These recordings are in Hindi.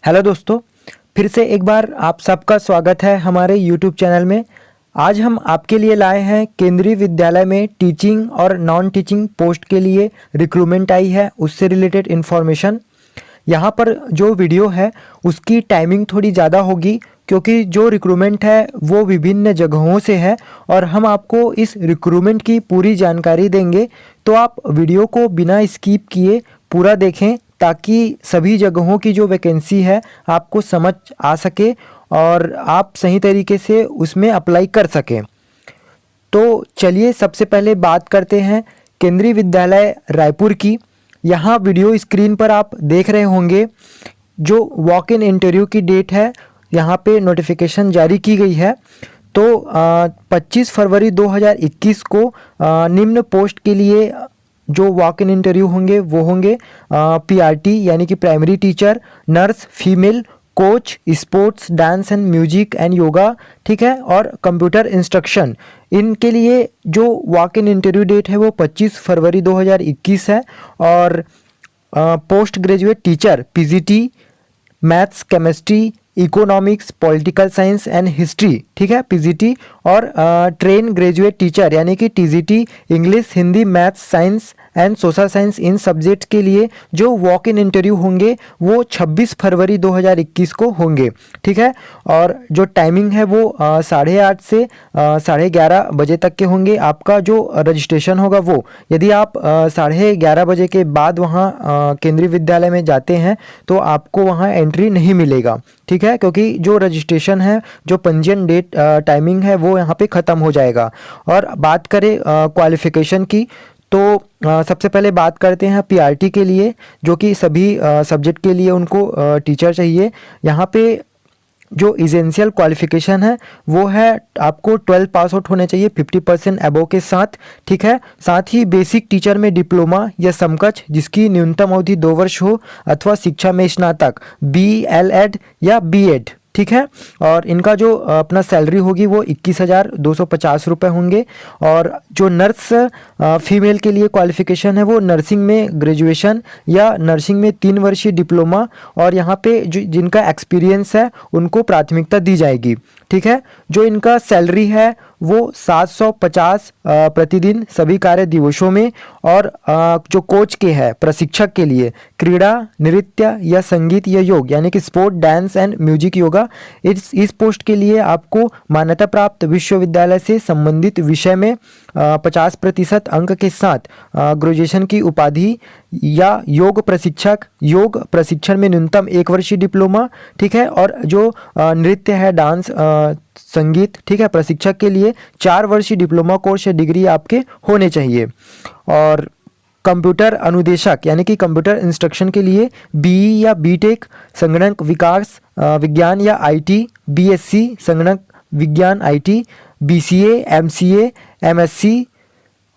हेलो दोस्तों, फिर से एक बार आप सबका स्वागत है हमारे यूट्यूब चैनल में। आज हम आपके लिए लाए हैं केंद्रीय विद्यालय में टीचिंग और नॉन टीचिंग पोस्ट के लिए रिक्रूटमेंट आई है, उससे रिलेटेड इन्फॉर्मेशन। यहाँ पर जो वीडियो है उसकी टाइमिंग थोड़ी ज़्यादा होगी क्योंकि जो रिक्रूटमेंट है वो विभिन्न जगहों से है और हम आपको इस रिक्रूटमेंट की पूरी जानकारी देंगे। तो आप वीडियो को बिना स्किप किए पूरा देखें ताकि सभी जगहों की जो वैकेंसी है आपको समझ आ सके और आप सही तरीके से उसमें अप्लाई कर सकें। तो चलिए सबसे पहले बात करते हैं केंद्रीय विद्यालय रायपुर की। यहाँ वीडियो स्क्रीन पर आप देख रहे होंगे जो वॉक इन इंटरव्यू की डेट है, यहाँ पे नोटिफिकेशन जारी की गई है। तो 25 फरवरी 2021 को निम्न पोस्ट के लिए जो वॉक इन इंटरव्यू होंगे वो होंगे पीआरटी यानी कि primary teacher, nurse female, coach sports, dance and music and yoga, ठीक है, और कंप्यूटर इंस्ट्रक्शन। इनके लिए जो वॉक इन इंटरव्यू डेट है वो 25 फरवरी 2021 है। और post graduate teacher PGT maths, chemistry, economics, political science and history, ठीक है, पीजीटी। और ट्रेन ग्रेजुएट टीचर यानी कि TGT English, Hindi, maths, science and social science in subject के लिए जो वॉक इन इंटरव्यू होंगे वो 26 फरवरी 2021 को होंगे, ठीक है। और जो टाइमिंग है वो 8:30 से 11:30 बजे तक के होंगे। आपका जो रजिस्ट्रेशन होगा वो, यदि आप 11:30 बजे के बाद वहाँ केंद्रीय विद्यालय में जाते हैं तो आपको वहाँ एंट्री नहीं मिलेगा, ठीक है, क्योंकि जो रजिस्ट्रेशन है, जो पंजीयन डेट टाइमिंग है वो यहाँ पे ख़त्म हो जाएगा। और बात करें क्वालिफ़िकेशन की तो सबसे पहले बात करते हैं पीआरटी के लिए, जो कि सभी सब्जेक्ट के लिए उनको टीचर चाहिए। यहाँ पे जो इसेंशियल क्वालिफ़िकेशन है वो है आपको 12 पास आउट होने चाहिए 50% अबव के साथ, ठीक है। साथ ही बेसिक टीचर में डिप्लोमा या समकक्ष जिसकी न्यूनतम अवधि 2 वर्ष हो, अथवा शिक्षा में स्नातक BLEd या B.Ed, ठीक है। और इनका जो अपना सैलरी होगी वो 21,250 रुपये होंगे। और जो नर्स फीमेल के लिए क्वालिफ़िकेशन है वो नर्सिंग में ग्रेजुएशन या नर्सिंग में 3 वर्षीय डिप्लोमा, और यहाँ पे जो जिनका एक्सपीरियंस है उनको प्राथमिकता दी जाएगी, ठीक है। जो इनका सैलरी है वो 750 प्रतिदिन सभी कार्य दिवसों में। और जो कोच के है प्रशिक्षक के लिए क्रीड़ा, नृत्य या संगीत या योग यानी कि sport, dance and music, yoga, इस पोस्ट के लिए आपको मान्यता प्राप्त विश्वविद्यालय से संबंधित विषय में 50% अंक के साथ ग्रेजुएशन की उपाधि या योग प्रशिक्षण में न्यूनतम 1 वर्षीय डिप्लोमा, ठीक है। और जो नृत्य है, डांस, संगीत, ठीक है, प्रशिक्षक के लिए 4 वर्षीय डिप्लोमा कोर्स या डिग्री आपके होने चाहिए। और कंप्यूटर अनुदेशक यानी कि कंप्यूटर इंस्ट्रक्शन के लिए BE या B.Tech संगणक विकास विज्ञान या IT, BSc संगणक विज्ञान IT, BCA, MCA, MSc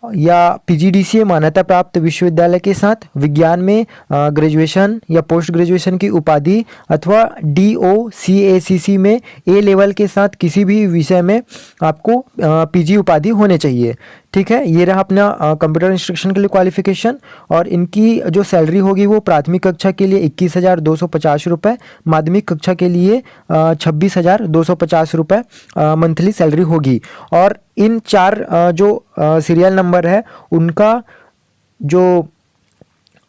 या PGDCA मान्यता प्राप्त विश्वविद्यालय के साथ विज्ञान में ग्रेजुएशन या पोस्ट ग्रेजुएशन की उपाधि, अथवा DOCACC में A लेवल के साथ किसी भी विषय में आपको PG उपाधि होने चाहिए, ठीक है। ये रहा अपना कंप्यूटर इंस्ट्रक्शन के लिए क्वालिफिकेशन। और इनकी जो सैलरी होगी वो प्राथमिक कक्षा के लिए 21,250 रुपये, माध्यमिक कक्षा के लिए 26,250 रुपये मंथली सैलरी होगी। और इन 4 जो सीरियल नंबर है उनका जो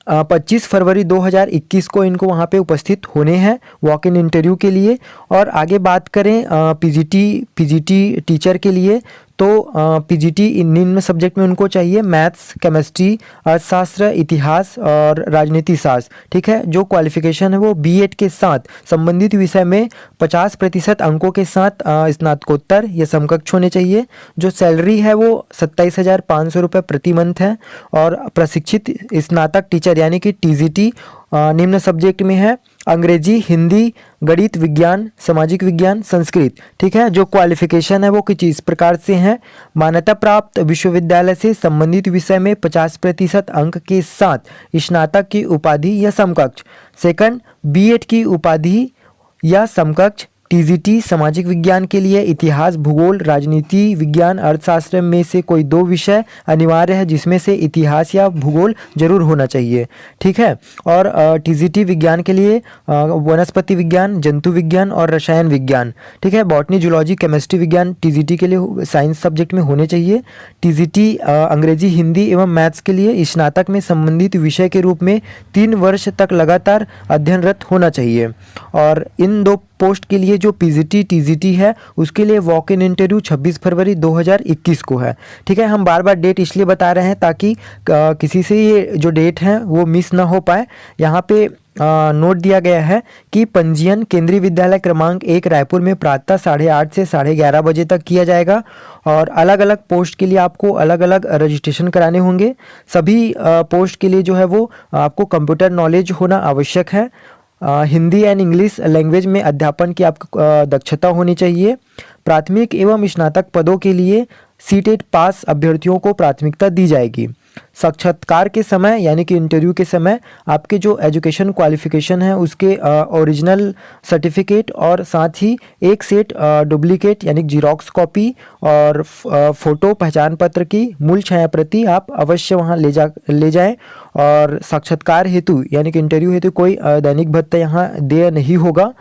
25 फरवरी 2021 को इनको वहाँ पे उपस्थित होने हैं वॉक इन इंटरव्यू के लिए। और आगे बात करें पीजीटी टीचर के लिए, तो पीजीटी निम्न सब्जेक्ट में उनको चाहिए मैथ्स, केमिस्ट्री, अर्थशास्त्र, इतिहास और राजनीति शास्त्र, ठीक है। जो क्वालिफिकेशन है वो B.Ed के साथ संबंधित विषय में 50% अंकों के साथ स्नातकोत्तर या समकक्ष होने चाहिए। जो सैलरी है वो 27,500 रुपये प्रति मंथ है। और प्रशिक्षित स्नातक टीचर यानी कि TGT निम्न सब्जेक्ट में है अंग्रेजी, हिंदी, गणित, विज्ञान, सामाजिक विज्ञान, संस्कृत, ठीक है। जो क्वालिफिकेशन है वो कुछ इस प्रकार से हैं: मान्यता प्राप्त विश्वविद्यालय से संबंधित विषय में 50% अंक के साथ स्नातक की उपाधि या समकक्ष, सेकंड B.Ed की उपाधि या समकक्ष, टीजीटी सामाजिक विज्ञान के लिए इतिहास, भूगोल, राजनीति विज्ञान, अर्थशास्त्र में से कोई 2 विषय अनिवार्य है, जिसमें से इतिहास या भूगोल जरूर होना चाहिए। ठीक है। और टीजीटी विज्ञान के लिए वनस्पति विज्ञान, जंतु विज्ञान और रसायन विज्ञान। ठीक है। बॉटनी, जूलॉजी, केमिस्ट्री विज्ञान टीजीटी के लिए साइंस सब्जेक्ट में होने चाहिए। टीजीटी अंग्रेजी, हिंदी एवं मैथ्स के लिए स्नातक में संबंधित विषय के रूप में 3 वर्ष तक लगातार अध्ययनरत होना चाहिए। और इन 2 पोस्ट के लिए जो पीजीटी टीजीटी है उसके लिए वॉक इन इंटरव्यू 26 फरवरी 2021 को है। ठीक है। हम बार बार डेट इसलिए बता रहे हैं ताकि किसी से ये जो डेट है वो मिस ना हो पाए। यहाँ पे नोट दिया गया है कि पंजीयन केंद्रीय विद्यालय क्रमांक 1 रायपुर में प्रातः 8:30 से 11:30 बजे तक किया जाएगा। और अलग अलग पोस्ट के लिए आपको अलग अलग रजिस्ट्रेशन कराने होंगे। सभी पोस्ट के लिए जो है वो आपको कंप्यूटर नॉलेज होना आवश्यक है। हिंदी एंड इंग्लिश लैंग्वेज में अध्यापन की आपको दक्षता होनी चाहिए। प्राथमिक एवं स्नातक पदों के लिए सीटेट पास अभ्यर्थियों को प्राथमिकता दी जाएगी। साक्षात्कार के समय यानी कि इंटरव्यू के समय आपके जो एजुकेशन क्वालिफिकेशन है उसके ओरिजिनल सर्टिफिकेट और साथ ही एक सेट डुप्लीकेट यानी जीरोक्स कॉपी और फोटो पहचान पत्र की मूल छाया प्रति आप अवश्य वहां ले जाएं। और साक्षात्कार हेतु यानी कि इंटरव्यू हेतु कोई दैनिक भत्ता यहाँ देय नहीं होगा।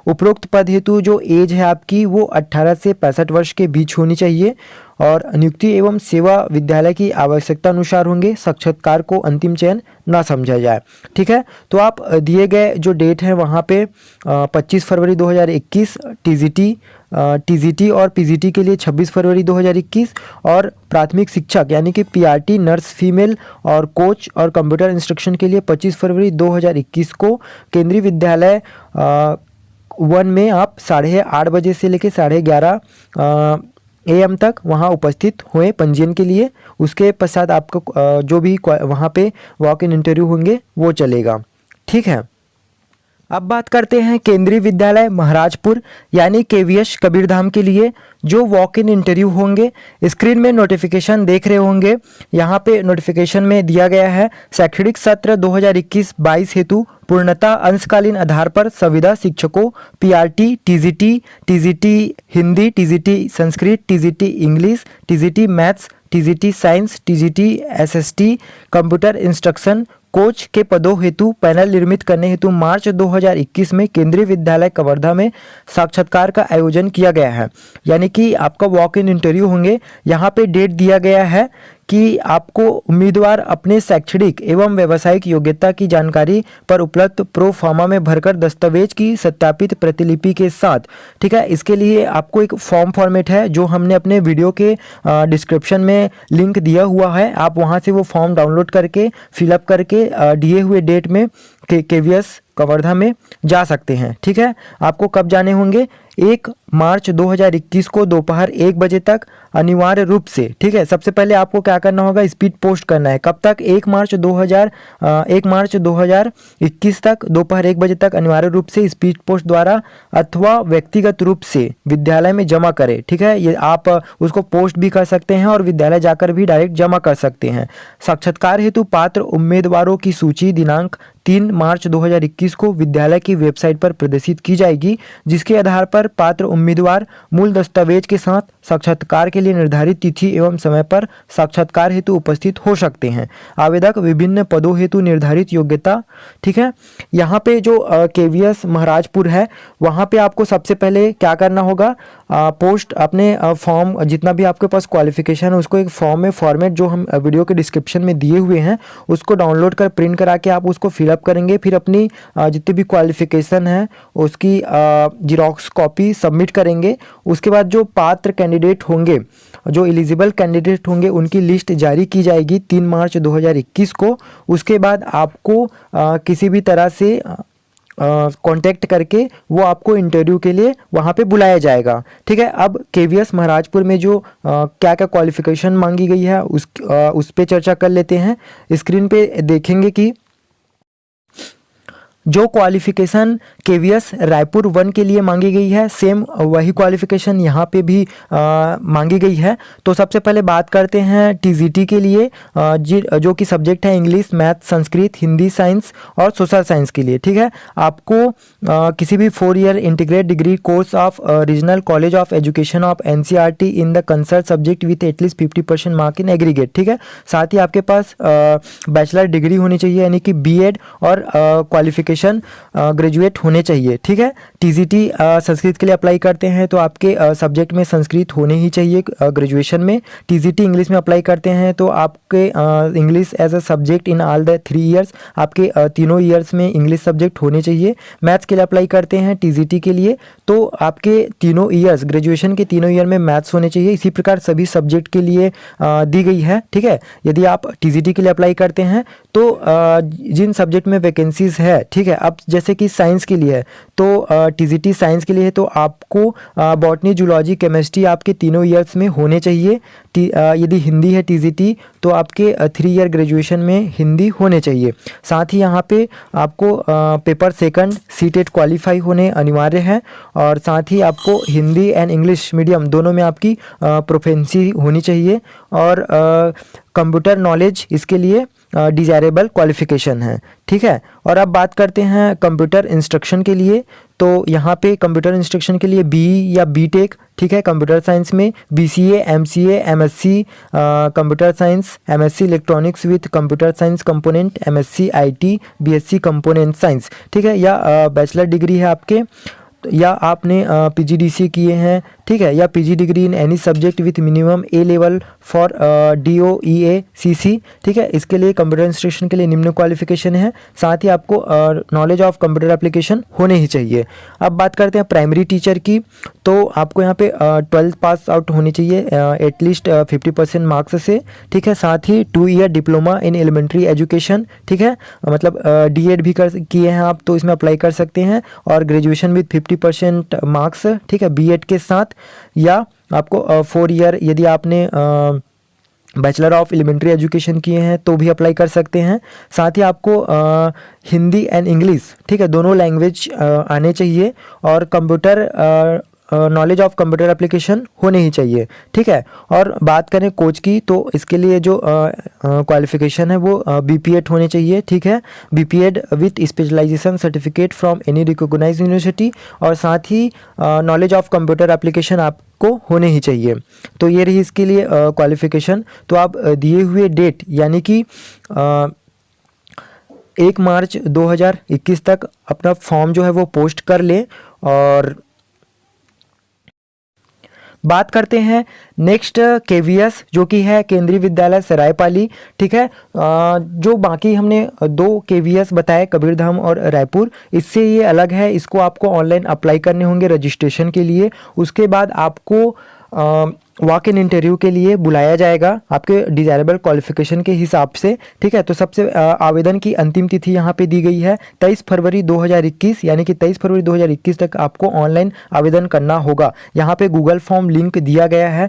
उपरोक्त पद हेतु जो एज है आपकी वो 18 से 65 वर्ष के बीच होनी चाहिए। और नियुक्ति एवं सेवा विद्यालय की आवश्यकता अनुसार होंगे। साक्षात्कार को अंतिम चयन ना समझा जाए। ठीक है। तो आप दिए गए जो डेट है वहाँ पे 25 फरवरी 2021 टीजीटी और पीजीटी के लिए 26 फरवरी 2021 और प्राथमिक शिक्षक यानी कि पीआरटी, नर्स फीमेल और कोच और कंप्यूटर इंस्ट्रक्शन के लिए 25 फरवरी 2021 को केंद्रीय विद्यालय 1 में आप 8:30 बजे से लेकर 11:30 AM तक वहाँ उपस्थित हुए पंजीयन के लिए। उसके पश्चात आपको जो भी वहाँ पे वॉक इन इंटरव्यू होंगे वो चलेगा। ठीक है। अब बात करते हैं केंद्रीय विद्यालय महाराजपुर यानी केवीएस कबीरधाम के लिए जो वॉक इन इंटरव्यू होंगे। स्क्रीन में नोटिफिकेशन देख रहे होंगे। यहाँ पे नोटिफिकेशन में दिया गया है शैक्षणिक सत्र 2021-22 हेतु पूर्णतः अंशकालीन आधार पर संविदा शिक्षकों PRT, TGT Hindi, TGT Sanskrit, TGT English, TGT maths, TGT science, TGT SST computer instruction coach के पदों हेतु पैनल निर्मित करने हेतु मार्च 2021 में केंद्रीय विद्यालय कवर्धा में साक्षात्कार का आयोजन किया गया है। यानी कि आपका वॉक इन इंटरव्यू होंगे। यहाँ पे डेट दिया गया है कि आपको उम्मीदवार अपने शैक्षणिक एवं व्यावसायिक योग्यता की जानकारी पर उपलब्ध प्रो फॉर्मा में भरकर दस्तावेज की सत्यापित प्रतिलिपि के साथ। ठीक है। इसके लिए आपको एक फॉर्म फॉर्मेट है जो हमने अपने वीडियो के डिस्क्रिप्शन में लिंक दिया हुआ है। आप वहां से वो फॉर्म डाउनलोड करके फिलअप करके दिए हुए डेट में केवीएस कवर्धा में जा सकते हैं। ठीक है। आपको कब जाने होंगे? 1 मार्च 2021 को दोपहर 1 बजे तक अनिवार्य रूप से। ठीक है। सबसे पहले आपको क्या करना होगा? स्पीड पोस्ट करना है। कब तक? 1 मार्च 2021 तक दोपहर 1 बजे तक अनिवार्य रूप से स्पीड पोस्ट द्वारा अथवा व्यक्तिगत रूप से विद्यालय में जमा करें। ठीक है। ये आप उसको पोस्ट भी कर सकते हैं और विद्यालय जाकर भी डायरेक्ट जमा कर सकते हैं। साक्षात्कार हेतु पात्र उम्मीदवारों की सूची दिनांक 3 मार्च 2021 को विद्यालय की वेबसाइट पर प्रदर्शित की जाएगी, जिसके आधार पर पात्र उम्मीदवार मूल दस्तावेज के साथ साक्षात्कार के लिए निर्धारित तिथि एवं समय पर साक्षात्कार हेतु उपस्थित हो सकते हैं। आवेदक विभिन्न पदों हेतु निर्धारित योग्यता। ठीक है। यहाँ पे जो केवीएस महाराजपुर है वहाँ पे आपको सबसे पहले क्या करना होगा? पोस्ट अपने फॉर्म जितना भी आपके पास क्वालिफिकेशन है उसको एक फॉर्म में फॉर्मेट जो हम वीडियो के डिस्क्रिप्शन में दिए हुए हैं उसको डाउनलोड कर प्रिंट करा के आप उसको फिलअप करेंगे। फिर अपनी जितनी भी क्वालिफिकेशन है उसकी जीरोक्स कॉपी सबमिट करेंगे। उसके बाद जो पात्र कैंडिडेट होंगे, जो एलिजिबल कैंडिडेट होंगे उनकी लिस्ट जारी की जाएगी 3 मार्च 2021 को। उसके बाद आपको किसी भी तरह से कांटेक्ट करके वो आपको इंटरव्यू के लिए वहाँ पे बुलाया जाएगा। ठीक है। अब केवीएस महाराजपुर में जो क्या क्या क्वालिफिकेशन मांगी गई है उस पे चर्चा कर लेते हैं। स्क्रीन पे देखेंगे कि जो क्वालिफिकेशन केवीएस रायपुर 1 के लिए मांगी गई है, सेम वही क्वालिफिकेशन यहाँ पे भी मांगी गई है। तो सबसे पहले बात करते हैं टीजीटी के लिए, जो कि सब्जेक्ट है English, math, Sanskrit, Hindi, science और सोशल साइंस के लिए। ठीक है, आपको किसी भी 4 year integrate degree course of regional college of education of NCERT in the concern subject with at least 50% mark in aggregate. ठीक है, साथ ही आपके पास बैचलर डिग्री होनी चाहिए, यानी कि बीएड और क्वालिफिकेशन ग्रेजुएट होने चाहिए। ठीक है, टीजीटी संस्कृत के लिए अप्लाई करते हैं तो आपके सब्जेक्ट में संस्कृत होने ही चाहिए ग्रेजुएशन में। टीजीटी इंग्लिश में अप्लाई करते हैं तो आपके English as a subject in all the 3 years, आपके तीनों ईयर्स में इंग्लिश सब्जेक्ट होने चाहिए। मैथ्स के लिए अप्लाई करते हैं टीजीटी के लिए तो आपके तीनों ईयर्स, ग्रेजुएशन के तीनों ईयर में मैथ्स होने चाहिए। इसी प्रकार सभी सब्जेक्ट के लिए दी गई है। ठीक है, यदि आप टीजीटी के लिए अप्लाई करते हैं तो जिन सब्जेक्ट में वैकेंसीज है, ठीक है, अब जैसे कि साइंस के लिए है तो टीजीटी साइंस के लिए है तो आपको बॉटनी, जूलॉजी, केमिस्ट्री आपके तीनों ईयर्स में होने चाहिए। यदि हिंदी है टीजीटी तो आपके 3 ईयर ग्रेजुएशन में हिंदी होने चाहिए। साथ ही यहाँ पे आपको पेपर सेकंड सीटेट क्वालिफाई होने अनिवार्य है और साथ ही आपको हिंदी एंड इंग्लिश मीडियम दोनों में आपकी प्रोफेंसी होनी चाहिए और कंप्यूटर नॉलेज इसके लिए डिज़ायरेबल क्वालिफिकेशन है। ठीक है, और अब बात करते हैं कंप्यूटर इंस्ट्रक्शन के लिए। तो यहाँ पे कंप्यूटर इंस्ट्रक्शन के लिए बीई या बीटेक, ठीक है, कंप्यूटर साइंस में BCA, MCA, MSc computer science, MSc electronics with computer science component, MSc IT, BSc component science. ठीक है, या बैचलर डिग्री है आपके, या आपने पीजीडीसी किए हैं, ठीक है, या PG degree in any subject with minimum A level for DOEACC. ठीक है, इसके लिए कंप्यूटर इंस्ट्रक्शन के लिए निम्न क्वालिफिकेशन है। साथ ही आपको नॉलेज ऑफ कंप्यूटर एप्लीकेशन होने ही चाहिए। अब बात करते हैं प्राइमरी टीचर की, तो आपको यहाँ पे 12th पास आउट होनी चाहिए एटलीस्ट 50% मार्क्स से। ठीक है, साथ ही 2 year diploma in elementary education, ठीक है, मतलब डीएड भी किए हैं आप तो इसमें अप्लाई कर सकते हैं, और ग्रेजुएशन विथ 50% मार्क्स, ठीक है, बीएड के साथ, या आपको 4 ईयर यदि आपने बैचलर ऑफ एलिमेंट्री एजुकेशन किए हैं तो भी अप्लाई कर सकते हैं। साथ ही आपको हिंदी एंड इंग्लिश, ठीक है, दोनों लैंग्वेज आने चाहिए और computer knowledge of computer application होने ही चाहिए। ठीक है, और बात करें कोच की तो इसके लिए जो क्वालिफिकेशन है वो बीपीएड होने चाहिए। ठीक है, BPEd with specialisation certificate from any recognised university, और साथ ही नॉलेज ऑफ कंप्यूटर एप्लीकेशन आपको होने ही चाहिए। तो ये रही इसके लिए क्वालिफिकेशन। तो आप दिए हुए डेट यानी कि 1 मार्च 2021 तक अपना फॉर्म जो है वो पोस्ट कर लें। और बात करते हैं नेक्स्ट केवीएस, जो कि है केंद्रीय विद्यालय सरायपाली। ठीक है, जो बाकी हमने 2 केवीएस बताए, कबीरधाम और रायपुर, इससे ये अलग है। इसको आपको ऑनलाइन अप्लाई करने होंगे रजिस्ट्रेशन के लिए। उसके बाद आपको वॉक इन इंटरव्यू के लिए बुलाया जाएगा आपके डिज़ायरेबल क्वालिफिकेशन के हिसाब से। ठीक है, तो सबसे आवेदन की अंतिम तिथि यहाँ पे दी गई है 23 फरवरी 2021, यानी कि 23 फरवरी 2021 तक आपको ऑनलाइन आवेदन करना होगा। यहाँ पे गूगल फॉर्म लिंक दिया गया है।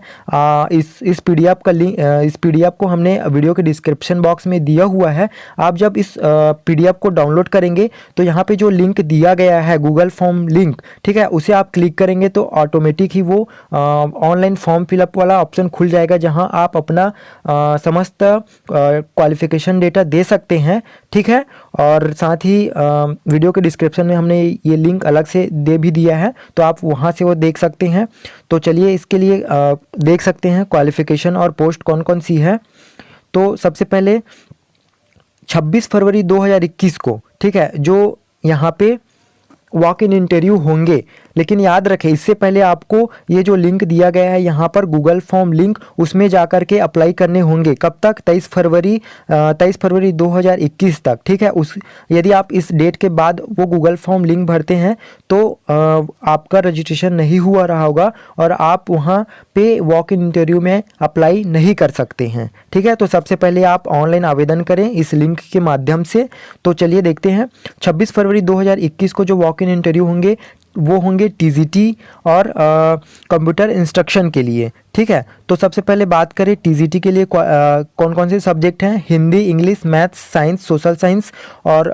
इस पीडीएफ का लिंक, इस पीडीएफ को हमने वीडियो के डिस्क्रिप्शन बॉक्स में दिया हुआ है। आप जब इस पीडीएफ को डाउनलोड करेंगे तो यहाँ पे जो लिंक दिया गया है गूगल फॉर्म लिंक, ठीक है, उसे आप क्लिक करेंगे तो ऑटोमेटिक ही वो ऑनलाइन फॉर्म फिलअप वाला ऑप्शन खुल जाएगा, जहां आप अपना समस्त क्वालिफिकेशन डेटा दे सकते हैं। ठीक है, और साथ ही वीडियो के डिस्क्रिप्शन में हमने ये लिंक अलग से दे भी दिया है, तो आप वहां से वो देख सकते हैं। तो चलिए इसके लिए देख सकते हैं क्वालिफिकेशन और पोस्ट कौन कौन सी है। तो सबसे पहले 26 फरवरी 2021 को, ठीक है, जो यहाँ पे वॉक इन इंटरव्यू होंगे, लेकिन याद रखें इससे पहले आपको ये जो लिंक दिया गया है यहाँ पर गूगल फॉर्म लिंक, उसमें जाकर के अप्लाई करने होंगे। कब तक? 23 फरवरी 2021 तक। ठीक है, उस यदि आप इस डेट के बाद वो गूगल फॉर्म लिंक भरते हैं तो आपका रजिस्ट्रेशन नहीं हुआ रहा होगा और आप वहाँ पे वॉक इन इंटरव्यू में अप्लाई नहीं कर सकते हैं। ठीक है, तो सबसे पहले आप ऑनलाइन आवेदन करें इस लिंक के माध्यम से। तो चलिए देखते हैं 26 फरवरी 2021 को जो वॉक इन इंटरव्यू होंगे वो होंगे टीजीटी और कंप्यूटर इंस्ट्रक्शन के लिए। ठीक है, तो सबसे पहले बात करें टीजीटी के लिए कौन कौन से सब्जेक्ट हैं। Hindi, English, maths, science, social science और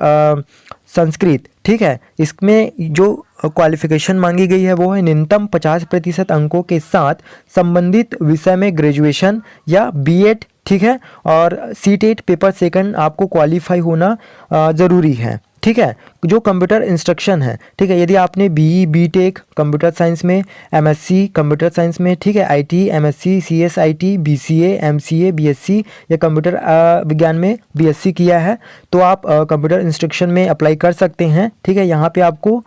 संस्कृत, ठीक है। इसमें जो क्वालिफिकेशन मांगी गई है वो है न्यूनतम 50% अंकों के साथ संबंधित विषय में ग्रेजुएशन या बीएड, ठीक है। और सीटेट पेपर सेकंड आपको क्वालिफाई होना ज़रूरी है, ठीक है। जो कंप्यूटर इंस्ट्रक्शन है, ठीक है, यदि आपने बीई बीटेक कंप्यूटर साइंस में, एमएससी कंप्यूटर साइंस में, ठीक है, IT MSc CSIT BCA MCA BSc या कंप्यूटर विज्ञान में बीएससी किया है तो आप कंप्यूटर इंस्ट्रक्शन में अप्लाई कर सकते हैं, ठीक है। यहाँ पे आपको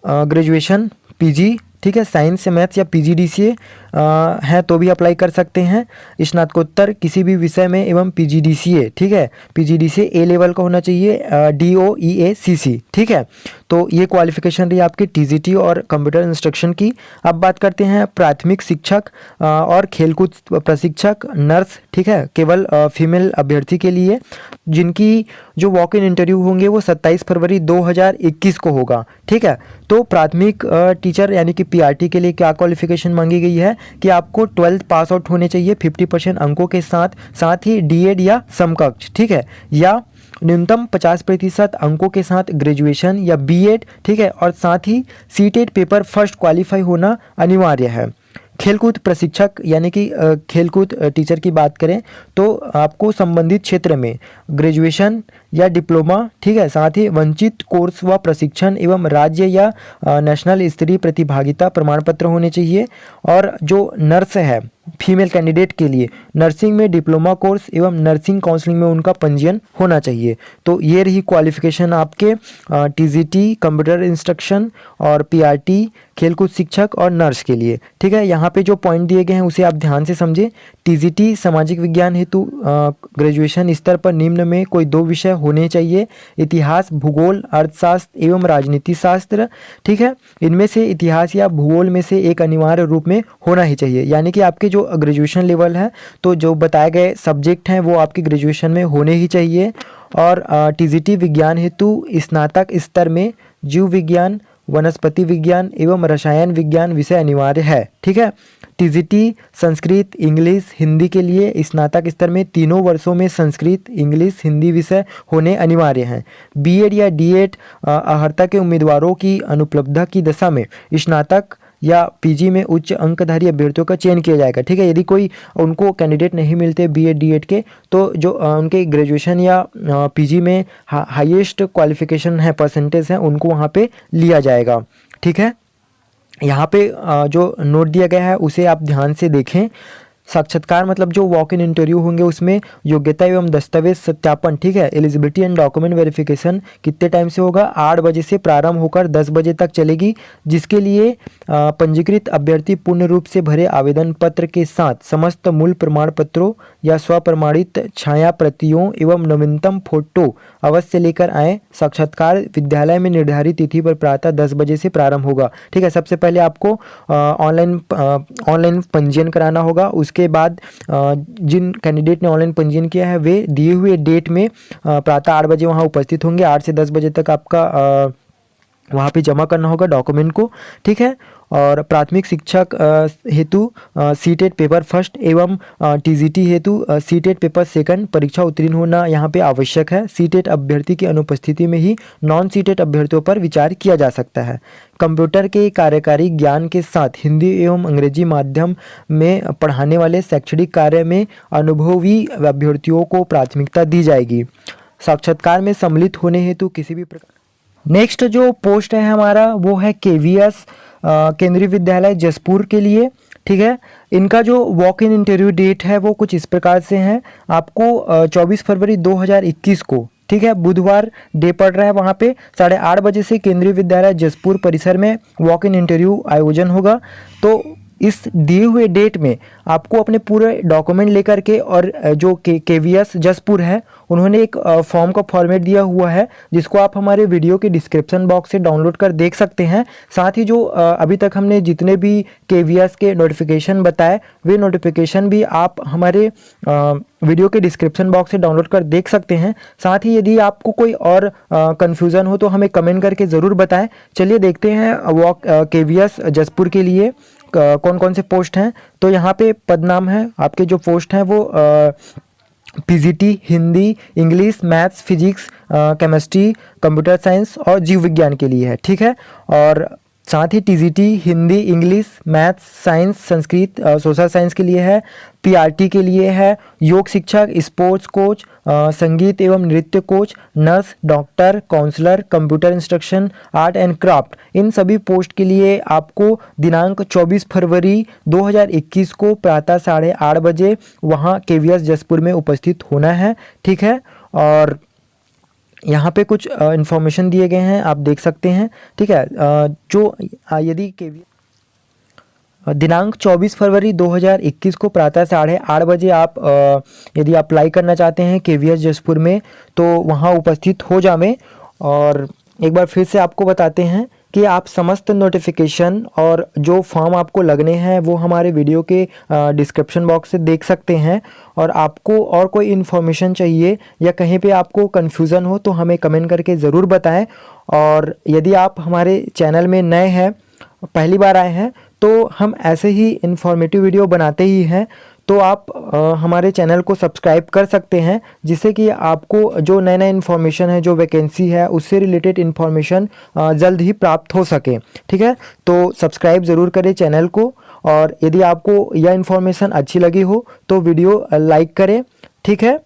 ग्रेजुएशन पीजी, ठीक है, साइंस से मैथ्स या पीजीडीसीए है तो भी अप्लाई कर सकते हैं। स्नातकोत्तर किसी भी विषय में एवं पीजीडीसीए, ठीक है, पीजीडीसीए ए लेवल का होना चाहिए, डीओईएसीसी, ठीक है। तो ये क्वालिफिकेशन रही आपकी टीजीटी और कंप्यूटर इंस्ट्रक्शन की। अब बात करते हैं प्राथमिक शिक्षक और खेलकूद प्रशिक्षक, नर्स, ठीक है, केवल फीमेल अभ्यर्थी के लिए, जिनकी जो वॉक इन इंटरव्यू होंगे वो 27 फरवरी 2021 को होगा, ठीक है। तो प्राथमिक टीचर यानी कि पीआरटी के लिए क्या क्वालिफिकेशन मांगी गई है कि आपको 12th पास आउट होने चाहिए 50% अंकों के साथ ही डीएड या समकक्ष, ठीक है, या न्यूनतम 50% अंकों के साथ ग्रेजुएशन या बीएड, ठीक है, और साथ ही सीटेट पेपर फर्स्ट क्वालिफाई होना अनिवार्य है। खेलकूद प्रशिक्षक यानी कि खेलकूद टीचर की बात करें तो आपको संबंधित क्षेत्र में ग्रेजुएशन या डिप्लोमा, ठीक है, साथ ही वंचित कोर्स व प्रशिक्षण एवं राज्य या नेशनल स्तरीय प्रतिभागिता प्रमाण पत्र होने चाहिए। और जो नर्स है फीमेल कैंडिडेट के लिए नर्सिंग में डिप्लोमा कोर्स एवं नर्सिंग काउंसलिंग में उनका पंजीयन होना चाहिए। तो ये रही क्वालिफिकेशन आपके टीजीटी कंप्यूटर इंस्ट्रक्शन और पीआरटी खेलकूद शिक्षक और नर्स के लिए, ठीक है। यहाँ पे जो पॉइंट दिए गए हैं उसे आप ध्यान से समझें। टीजीटी सामाजिक विज्ञान हेतु ग्रेजुएशन स्तर पर निम्न में कोई 2 विषय होने चाहिए, इतिहास, भूगोल, अर्थशास्त्र एवं राजनीति शास्त्र, ठीक है। इनमें से इतिहास या भूगोल में से एक अनिवार्य रूप में होना ही चाहिए, यानी कि आपके जो ग्रेजुएशन लेवल है तो जो बताए गए सब्जेक्ट हैं वो आपकी ग्रेजुएशन में होने ही चाहिए। और टीजीटी विज्ञान हेतु स्नातक स्तर में जीव विज्ञान, वनस्पति विज्ञान एवं रसायन विज्ञान विषय अनिवार्य है, ठीक है। टीजीटी संस्कृत, इंग्लिश, हिंदी के लिए स्नातक स्तर में तीनों वर्षों में संस्कृत, इंग्लिश, हिंदी विषय होने अनिवार्य हैं। बीएड या डीएड अर्हता के उम्मीदवारों की अनुपलब्धता की दशा में स्नातक या पीजी में उच्च अंकधारी अभ्यर्थियों का चयन किया जाएगा, ठीक है। यदि कोई उनको कैंडिडेट नहीं मिलते बीएड डीएड के तो जो उनके ग्रेजुएशन या पीजी में हाईएस्ट क्वालिफिकेशन है, परसेंटेज है, उनको वहाँ पे लिया जाएगा, ठीक है। यहाँ पे जो नोट दिया गया है उसे आप ध्यान से देखें। साक्षात्कार मतलब जो वॉक इन इंटरव्यू होंगे उसमें योग्यता एवं दस्तावेज सत्यापन, ठीक है, एलिजिबिलिटी एंड डॉक्यूमेंट वेरिफिकेशन कितने टाइम से होगा, 8 बजे से प्रारंभ होकर 10 बजे तक चलेगी, जिसके लिए पंजीकृत अभ्यर्थी पूर्ण रूप से भरे आवेदन पत्र के साथ समस्त मूल प्रमाण पत्रों या स्वप्रमाणित छाया प्रतियों एवं नवीनतम फोटो अवश्य लेकर आएँ। साक्षात्कार विद्यालय में निर्धारित तिथि पर प्रातः 10 बजे से प्रारंभ होगा, ठीक है। सबसे पहले आपको ऑनलाइन पंजीयन कराना होगा। उसके बाद जिन कैंडिडेट ने ऑनलाइन पंजीयन किया है वे दिए हुए डेट में प्रातः 8 बजे वहाँ उपस्थित होंगे। 8 से 10 बजे तक आपका वहाँ पे जमा करना होगा डॉक्यूमेंट को, ठीक है। और प्राथमिक शिक्षक हेतु सीटेट पेपर फर्स्ट एवं टीजीटी हेतु सीटेट पेपर सेकंड परीक्षा उत्तीर्ण होना यहाँ पे आवश्यक है। सीटेट अभ्यर्थी की अनुपस्थिति में ही नॉन सीटेट अभ्यर्थियों पर विचार किया जा सकता है। कंप्यूटर के कार्यकारी ज्ञान के साथ हिंदी एवं अंग्रेजी माध्यम में पढ़ाने वाले शैक्षणिक कार्य में अनुभवी अभ्यर्थियों को प्राथमिकता दी जाएगी। साक्षात्कार में सम्मिलित होने हेतु किसी भी प्रकार। नेक्स्ट जो पोस्ट है हमारा वो है केवीएस केंद्रीय विद्यालय जसपुर के लिए, ठीक है। इनका जो वॉक इन इंटरव्यू डेट है वो कुछ इस प्रकार से है। आपको 24 फरवरी 2021 को, ठीक है, बुधवार डे पड़ रहा है, वहाँ पे 8:30 बजे से केंद्रीय विद्यालय जसपुर परिसर में वॉक इन इंटरव्यू आयोजन होगा। तो इस दिए हुए डेट में आपको अपने पूरे डॉक्यूमेंट लेकर के और जो केवीएस जसपुर है उन्होंने एक फॉर्म का फॉर्मेट दिया हुआ है जिसको आप हमारे वीडियो के डिस्क्रिप्शन बॉक्स से डाउनलोड कर देख सकते हैं। साथ ही जो अभी तक हमने जितने भी केवीएस के नोटिफिकेशन बताए वे नोटिफिकेशन भी आप हमारे वीडियो के डिस्क्रिप्शन बॉक्स से डाउनलोड कर देख सकते हैं। साथ ही यदि आपको कोई और कन्फ्यूज़न हो तो हमें कमेंट करके ज़रूर बताएं। चलिए देखते हैं केवीएस जसपुर के लिए कौन कौन से पोस्ट हैं। तो यहाँ पे पद नाम है, आपके जो पोस्ट हैं वो PGT Hindi, English, maths, physics, chemistry, computer science और जीव विज्ञान के लिए है, ठीक है। और साथ ही TGT Hindi, English, maths, science, Sanskrit, social science के लिए है। पीआरटी के लिए है योग शिक्षक, स्पोर्ट्स कोच, संगीत एवं नृत्य coach, nurse, doctor, counsellor, computer instruction, art and craft. इन सभी पोस्ट के लिए आपको दिनांक 24 फरवरी 2021 को प्रातः 8:30 बजे वहाँ केवीएस जसपुर में उपस्थित होना है, ठीक है। और यहाँ पे कुछ इन्फॉर्मेशन दिए गए हैं, आप देख सकते हैं, ठीक है। यदि दिनांक 24 फरवरी 2021 को प्रातः 8:30 बजे आप यदि अप्लाई करना चाहते हैं केवीएस जसपुर में तो वहाँ उपस्थित हो जाएं। और एक बार फिर से आपको बताते हैं कि आप समस्त नोटिफिकेशन और जो फॉर्म आपको लगने हैं वो हमारे वीडियो के डिस्क्रिप्शन बॉक्स से देख सकते हैं। और आपको और कोई इन्फॉर्मेशन चाहिए या कहीं पे आपको कन्फ्यूज़न हो तो हमें कमेंट करके ज़रूर बताएं। और यदि आप हमारे चैनल में नए हैं, पहली बार आए हैं, तो हम ऐसे ही इन्फॉर्मेटिव वीडियो बनाते ही हैं, तो आप हमारे चैनल को सब्सक्राइब कर सकते हैं, जिससे कि आपको जो नए नए इन्फॉर्मेशन है, जो वैकेंसी है, उससे रिलेटेड इन्फॉर्मेशन जल्द ही प्राप्त हो सके, ठीक है। तो सब्सक्राइब ज़रूर करें चैनल को। और यदि आपको यह इन्फॉर्मेशन अच्छी लगी हो तो वीडियो लाइक करें, ठीक है।